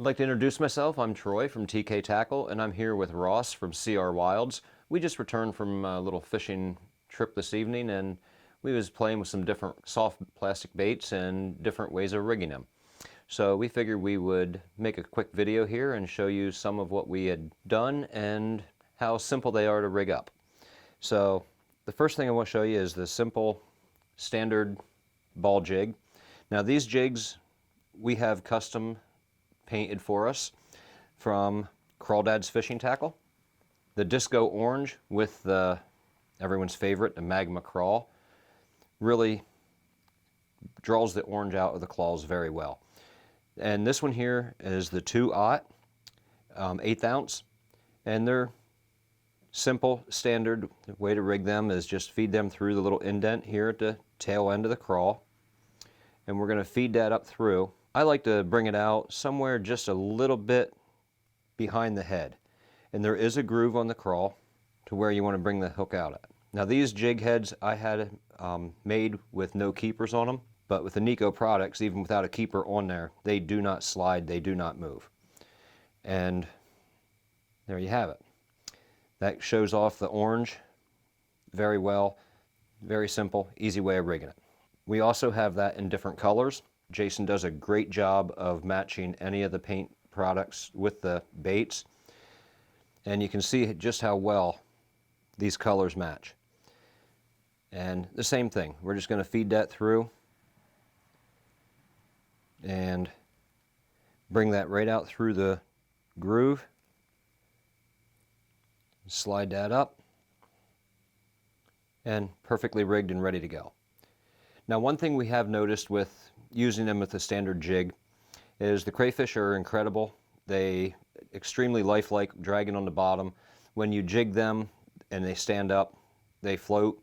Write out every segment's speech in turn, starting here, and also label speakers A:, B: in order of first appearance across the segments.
A: I'd like to introduce myself. I'm Troy from TK Tackle, and I'm here with Ross from CR Wilds. We just returned from a little fishing trip this evening, and we was playing with some different soft plastic baits and different ways of rigging them. So we figured we would make a quick video here and show you some of what we had done and how simple they are to rig up. So the first thing I want to show you is the simple standard ball jig. Now these jigs we have custom painted for us from Crawdad's Fishing Tackle. The Disco Orange with everyone's favorite, the Magma Crawl, really draws the orange out of the claws very well. And this one here is the 2/0, 1/8 ounce, and they're simple, standard way to rig them is just feed them through the little indent here at the tail end of the crawl, and we're going to feed that up through. I like to bring it out somewhere just a little bit behind the head, and there is a groove on the crawl to where you want to bring the hook out at. Now these jig heads I had made with no keepers on them, but with the Nico products, even without a keeper on there, they do not slide, they do not move. And there you have it. That shows off the orange very well. Very simple, easy way of rigging it. We also have that in different colors. Jason does a great job of matching any of the paint products with the baits, and you can see just how well these colors match. And the same thing, we're just going to feed that through and bring that right out through the groove, slide that up, and perfectly rigged and ready to go. Now one thing we have noticed with using them with the standard jig is the crayfish are incredible. They extremely lifelike, dragging on the bottom. When you jig them and they stand up, they float.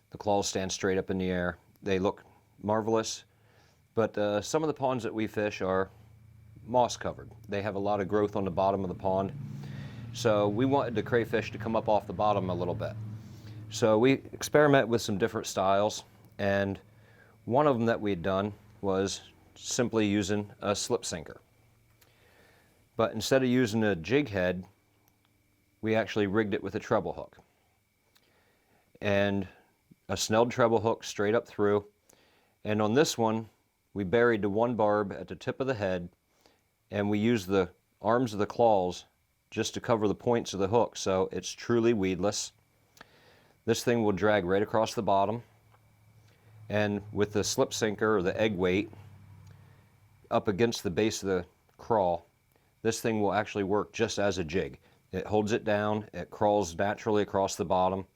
A: The claws stand straight up in the air. They look marvelous, but some of the ponds that we fish are moss covered. They have a lot of growth on the bottom of the pond, so we wanted the crayfish to come up off the bottom a little bit. So we experiment with some different styles, and one of them that we had done was simply using a slip sinker. But instead of using a jig head, we actually rigged it with a treble hook. And a snelled treble hook straight up through. And on this one, we buried the one barb at the tip of the head, and we used the arms of the claws just to cover the points of the hook, so it's truly weedless. This thing will drag right across the bottom, and with the slip sinker or the egg weight up against the base of the crawl, this thing will actually work just as a jig. It holds it down, it crawls naturally across the bottom,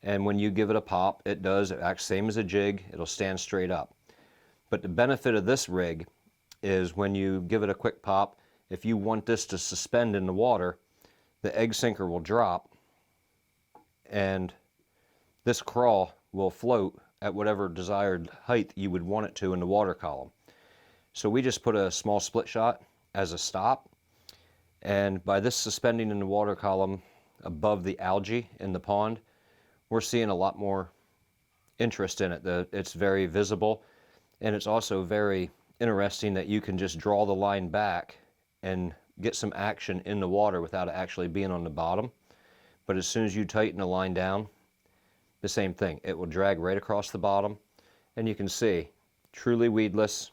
A: and when you give it a pop, it does. It acts same as a jig, it'll stand straight up. But the benefit of this rig is when you give it a quick pop, if you want this to suspend in the water, the egg sinker will drop, and this crawl will float at whatever desired height you would want it to in the water column. So we just put a small split shot as a stop, and by this suspending in the water column above the algae in the pond, we're seeing a lot more interest in it. It's very visible, and it's also very interesting that you can just draw the line back and get some action in the water without it actually being on the bottom. But as soon as you tighten the line down, the same thing. It will drag right across the bottom, and you can see, truly weedless.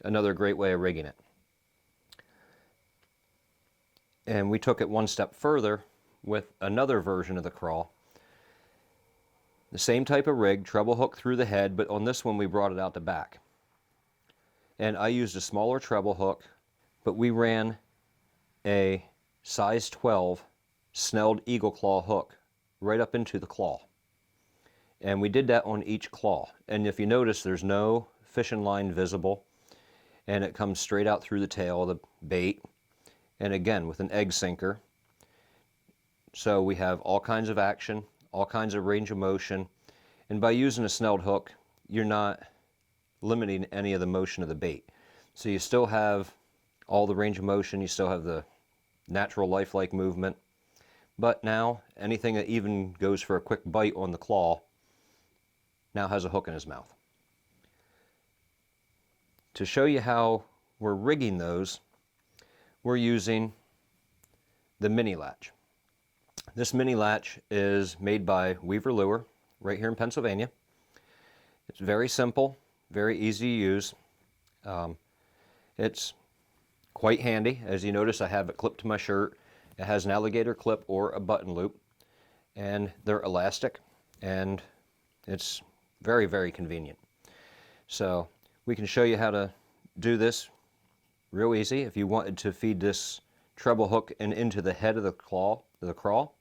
A: Another great way of rigging it. And we took it one step further with another version of the crawl. The same type of rig, treble hook through the head, but on this one we brought it out the back. And I used a smaller treble hook, but we ran a size 12 snelled eagle claw hook right up into the claw. And we did that on each claw. And if you notice, there's no fishing line visible, and it comes straight out through the tail of the bait. And again, with an egg sinker. So we have all kinds of action, all kinds of range of motion. And by using a snelled hook, you're not limiting any of the motion of the bait. So you still have all the range of motion, you still have the natural lifelike movement. But now, anything that even goes for a quick bite on the claw now has a hook in his mouth. to show you how we're rigging those, we're using the mini latch. This mini latch is made by Weaver Lure right here in Pennsylvania. It's very simple, very easy to use. It's quite handy. As you notice, I have it clipped to my shirt. It has an alligator clip or a button loop, and they're elastic, and it's very, very convenient. So we can show you how to do this real easy. If you wanted to feed this treble hook into the head of the crawl,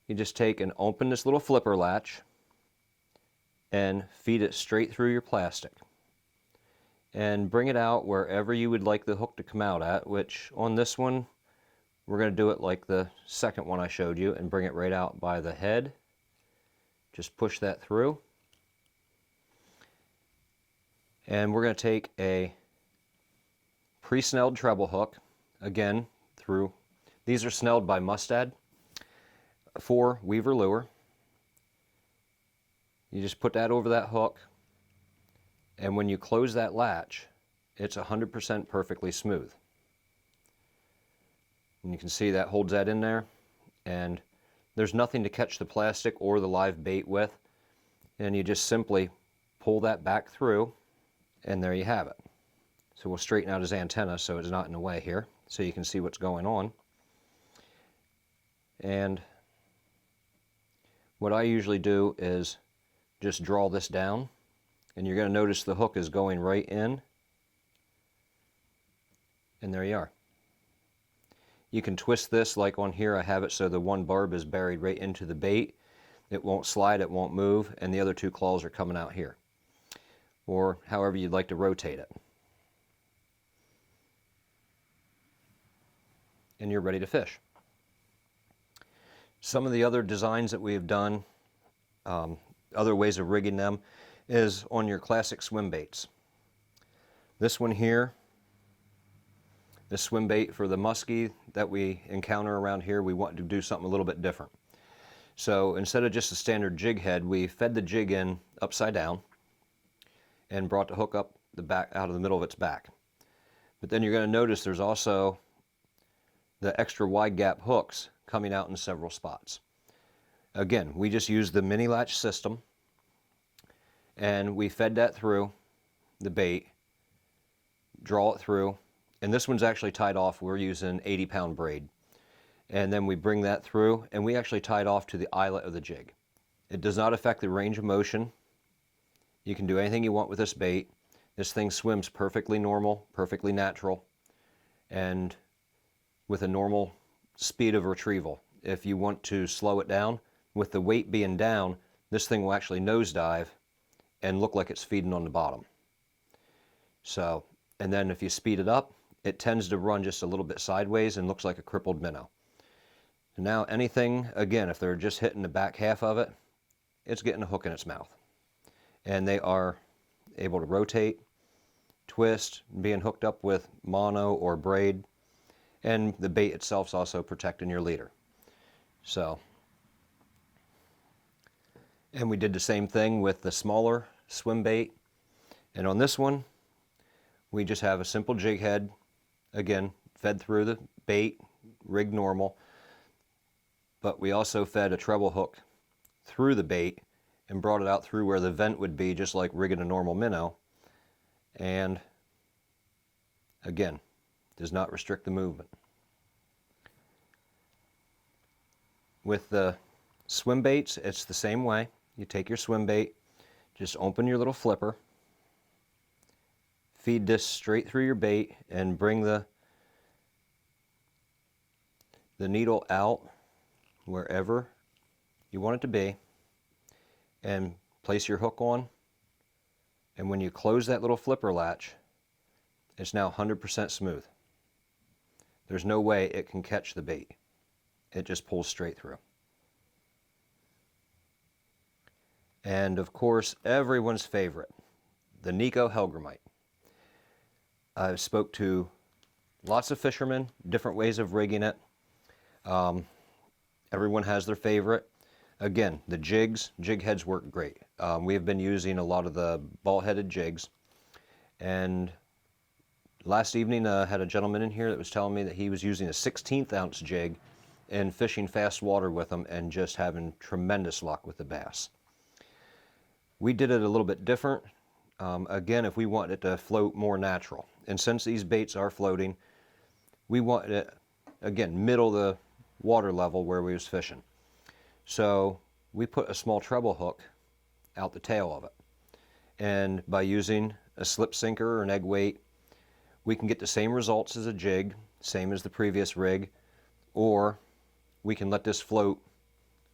A: you just take and open this little flipper latch and feed it straight through your plastic. And bring it out wherever you would like the hook to come out at, which on this one, we're going to do it like the second one I showed you and bring it right out by the head. Just push that through. And we're going to take a pre-snelled treble hook, again, through. These are snelled by Mustad for Weaver Lure. You just put that over that hook, and when you close that latch, it's 100% perfectly smooth. And you can see that holds that in there, and there's nothing to catch the plastic or the live bait with, and you just simply pull that back through, and there you have it. So we'll straighten out his antenna so it's not in the way here, so you can see what's going on. And what I usually do is just draw this down, and you're going to notice the hook is going right in, and there you are. You can twist this like on here. I have it so the one barb is buried right into the bait. It won't slide, it won't move, and the other two claws are coming out here. Or however you'd like to rotate it. And you're ready to fish. Some of the other designs that we have done, other ways of rigging them, is on your classic swim baits. This one here, this swim bait for the muskie that we encounter around here, we want to do something a little bit different. So instead of just a standard jig head, we fed the jig in upside down and brought the hook up the back, out of the middle of its back. But then you're going to notice there's also the extra wide gap hooks coming out in several spots. Again, we just used the mini latch system, and we fed that through the bait, draw it through, and this one's actually tied off. We're using 80-pound braid. And then we bring that through, and we actually tie it off to the eyelet of the jig. It does not affect the range of motion. You can do anything you want with this bait. This thing swims perfectly normal, perfectly natural, and with a normal speed of retrieval. If you want to slow it down, with the weight being down, this thing will actually nosedive and look like it's feeding on the bottom. So, and then if you speed it up, it tends to run just a little bit sideways and looks like a crippled minnow. And now anything, again, if they're just hitting the back half of it, it's getting a hook in its mouth. And they are able to rotate, twist, being hooked up with mono or braid, and the bait itself is also protecting your leader. So, and we did the same thing with the smaller swim bait. And on this one, we just have a simple jig head, again, fed through the bait, rigged normal, but we also fed a treble hook through the bait and brought it out through where the vent would be, just like rigging a normal minnow. And again, does not restrict the movement. With the swim baits, it's the same way. You take your swim bait, just open your little flipper, feed this straight through your bait, and bring the needle out wherever you want it to be, and place your hook on. And when you close that little flipper latch, it's now 100% smooth. There's no way it can catch the bait. It just pulls straight through. And of course, everyone's favorite, the Neko Hellgrammite. I spoke to lots of fishermen, different ways of rigging it. Everyone has their favorite. Again, the jig heads work great. We have been using a lot of the ball-headed jigs, And last evening I had a gentleman in here that was telling me that he was using a 1/16 ounce jig and fishing fast water with them and just having tremendous luck with the bass. We did it a little bit different. Again, if we want it to float more natural. And since these baits are floating, we want it, again, middle of the water level where we was fishing. So we put a small treble hook out the tail of it. And by using a slip sinker or an egg weight, we can get the same results as a jig, same as the previous rig, or we can let this float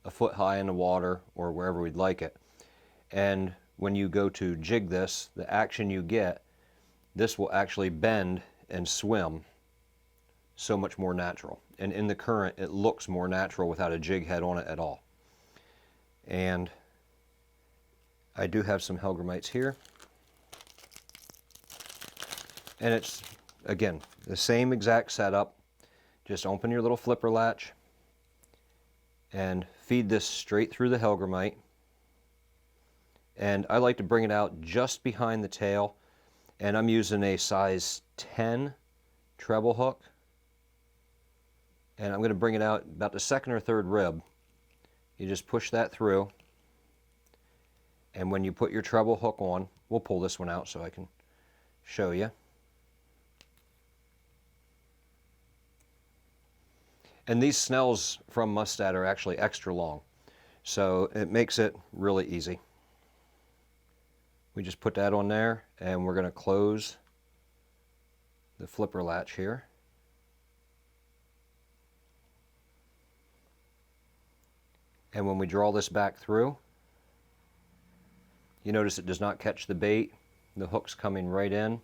A: a foot high in the water or wherever we'd like it. And when you go to jig this, the action you get, this will actually bend and swim so much more natural. And in the current, it looks more natural without a jig head on it at all. And I do have some hellgrammites here. And it's, again, the same exact setup. Just open your little flipper latch and feed this straight through the hellgrammite. And I like to bring it out just behind the tail, and I'm using a size 10 treble hook. And I'm going to bring it out about the second or third rib. You just push that through, and when you put your treble hook on, we'll pull this one out so I can show you. And these snells from Mustad are actually extra long, so it makes it really easy. We just put that on there, and we're going to close the flipper latch here. And when we draw this back through, you notice it does not catch the bait. The hook's coming right in.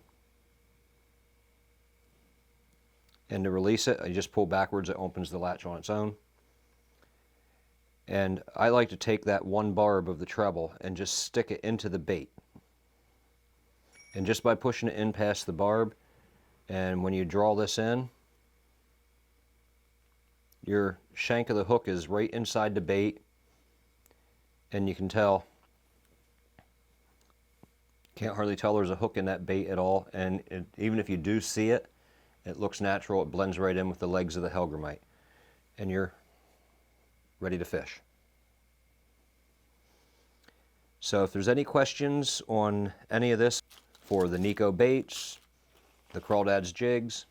A: And to release it, I just pull backwards, it opens the latch on its own. And I like to take that one barb of the treble and just stick it into the bait. And just by pushing it in past the barb, and when you draw this in, your shank of the hook is right inside the bait, and you can tell, can't hardly tell there's a hook in that bait at all, and even if you do see it, it looks natural, it blends right in with the legs of the hellgrammite, and you're ready to fish. So if there's any questions on any of this, for the Nico baits, the Crawdads jigs,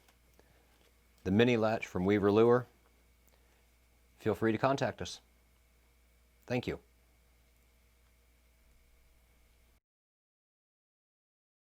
A: the mini latch from Weaver Lure, feel free to contact us. Thank you.